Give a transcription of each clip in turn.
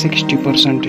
60%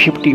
50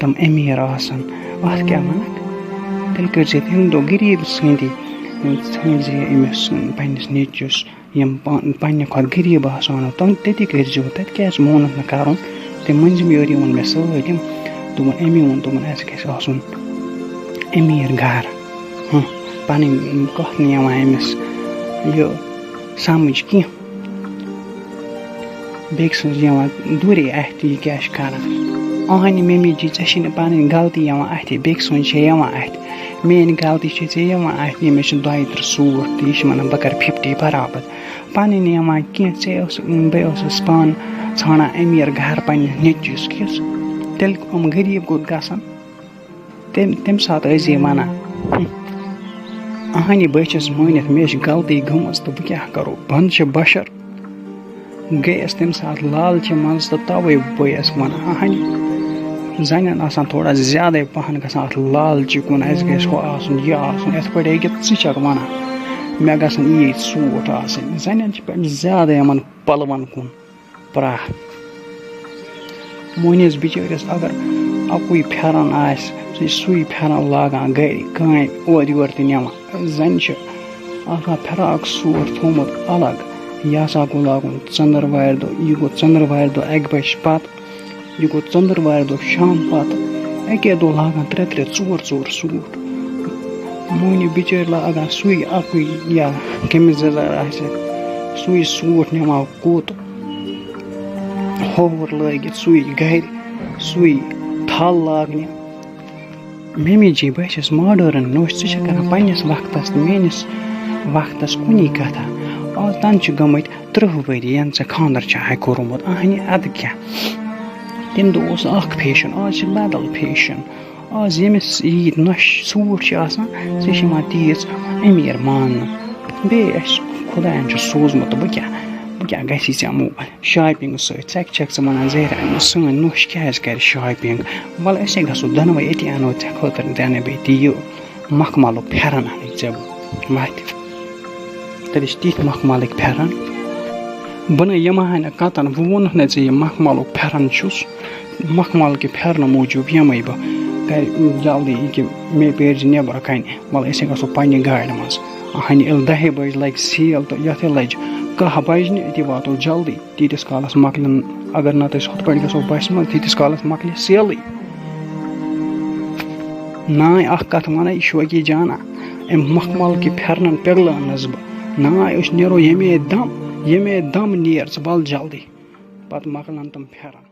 تِم أمیٖر آسَن اَتھ کیٛاہ وَنَکھ تیٚلہِ کٔرۍزِ تَمہِ دۄہ غریٖب سٕنٛدی ژھٲنٛڈزِ أمِس پنٛنِس نیٚچوِس یِم پنٛنہِ کھۄتہٕ غریٖب آسان تِم تٔتی کٔرۍزیو تَتہِ کیٛازِ مونُکھ نہٕ کَرُن تٔمۍ مٔنٛزِم یورِ ووٚن مےٚ سٲلِم دوٚپُن أمی ووٚن دوٚپُن اَسہِ گژھِ آسُن أمیٖر گَرٕ پَنٕنۍ کَتھ نہٕ یِوان أمِس یہِ سَمٕجھ کیٚنٛہہ بیٚکہِ سٕنٛز یِوان دوٗرے اَتھِ یہِ کیٛاہ چھِ کَران اَہنہِ ممی جی ژےٚ چھے نہٕ پَنٕنۍ غلطی یِوان اَتھِ بیٚکہِ سٕنٛز چھےٚ یِوان اَتھِ میٛٲنۍ غلطی چھے ژےٚ یِوان اَتھِ مےٚ چھِ 32 سوٗٹ تہٕ یہِ چھِ وَنان بہٕ کَرٕ 50 برابر پَنٕنۍ یِوان کیٚنٛہہ بہٕ اوسُس پانہٕ ژھانٛڈان أمیٖر گَرٕ پنٛنِس نیٚچوِس کِس تیٚلہِ یِم غریٖب کوٚت گژھن تَمہِ ساتہٕ ٲسۍ زِ وَنان اَہنہِ بہٕ چھَس مٲنِتھ مےٚ چھِ غلطی گٔمٕژ تہٕ بہٕ کیٛاہ کَرو بنٛد چھِ بشر گٔیَس تَمہِ ساتہٕ لالچہِ منٛز تہٕ تَوَے بہٕ وَنان اَہنہِ زَنٮ۪ن آسان تھوڑا زیادَے پَہَن گژھان اَتھ لالچہِ کُن اَسہِ گژھِ ہُہ آسُن یہِ آسُن یِتھ پٲٹھۍ ہیٚکہِ ژٕ چھَکھ وَنان مےٚ گژھن ییٖتۍ سوٗٹ آسٕنۍ زَنٮ۪ن چھِ پٮ۪ٹھ زیادَے یِمَن پَلوَن کُن پرٛاہ مۄہنِس بِچٲرِس اگر اَکُے پھٮ۪رَن آسہِ سُہ چھِ سُے پھٮ۪رَن لاگان گَرِ کامہِ اورٕ یورٕ تہِ نِوان زَنہِ چھِ آسان فِراک سوٗٹ تھوٚمُت الگ یہِ ہسا گوٚو لاگُن ژٔنٛدٕروارِ دۄہ یہِ گوٚو ژٔنٛدٕروارِ دۄہ 1 بجہِ پَتہٕ یہِ گوٚو ژٔنٛدٕروارِ دۄہ شام پَتہٕ اَکے دۄہ لاگان 3 4 سوٗٹ مۄہنِو بِچٲرۍ لاگان سُے اَکُے یا کٔمِس زَزار آسہِ سُے سوٗٹ نِوان کوٚت ہووُر لٲگِتھ سُے گَرِ سُے تھل لاگنہِ ممی جی بہٕ چھَس ماڈٲرٕن نوٚش ژٕ چھَکھ کَران پنٛنِس وقتَس تہٕ میٛٲنِس وقتَس کُنی کَتھا آز تَنہٕ چھِ گٔمٕتۍ 30 ؤری یَنہٕ ژےٚ خانٛدر چھُ کوٚرمُت اَہنہِ اَدٕ کیٛاہ تَمہِ دۄہ اوس اَکھ فیشَن آز چھِ بدل فیشَن آز ییٚمِس ییٖتۍ نۄش سوٗٹ چھِ آسان سُہ چھِ یِوان تیٖژ أمیٖر ماننہٕ بیٚیہِ اَسہِ خۄدایَن چھُ سوٗزمُت بہٕ کیٛاہ گژھی ژےٚ شاپِنٛگ سۭتۍ چھَکھ ژٕ وَنان زیرا سٲنۍ نوٚش کیٛازِ کَرِ شاپِنٛگ وَلہٕ أسے گژھو دۄنوَے أتی اَنو ژےٚ خٲطرٕ تہِ اَنَے بیٚیہِ تہِ یہِ مخملُک پھٮ۪رَن اَنَے ژےٚ وَتھِ تیٚلہِ چھِ تِتھۍ مخملٕکۍ پھٮ۪رَن بہٕ نہٕ یِمہٕ نہٕ کَتَن وۄنۍ ووٚنُکھ نَے ژےٚ یہِ مخملُک پھٮ۪رَن چھُس مخملکہِ پھٮ۪رنہٕ موٗجوٗب یِمَے بہٕ گَرِ جلدی ییٚکیٛاہ مے پیرِ نٮ۪برٕ کَنہِ وَلہٕ أسے گژھو پنٛنہِ گاڑِ منٛز اَہنہِ ییٚلہِ 10 بجہِ لَگہِ سیل تہٕ یَتھٕے لَجہِ 10 بجہِ نہٕ أتی واتو جلدی تیٖتِس کالَس مۄکلن اگر نَتہٕ أسۍ ہُتھ پٲٹھۍ گژھو بَسہِ منٛز تیٖتِس کالَس مۄکلہِ سیلٕے نانۍ اَکھ کَتھ وَنَے یہِ چھُ وکی جانا اَمہِ مخملکہِ پھٮ۪رنَن پِگلٲونَس بہٕ نانۍ أسۍ نیرو ییٚمے دَم نیر ژٕ وَل جلدی پَتہٕ مۄکلَن تِم پھٮ۪رَن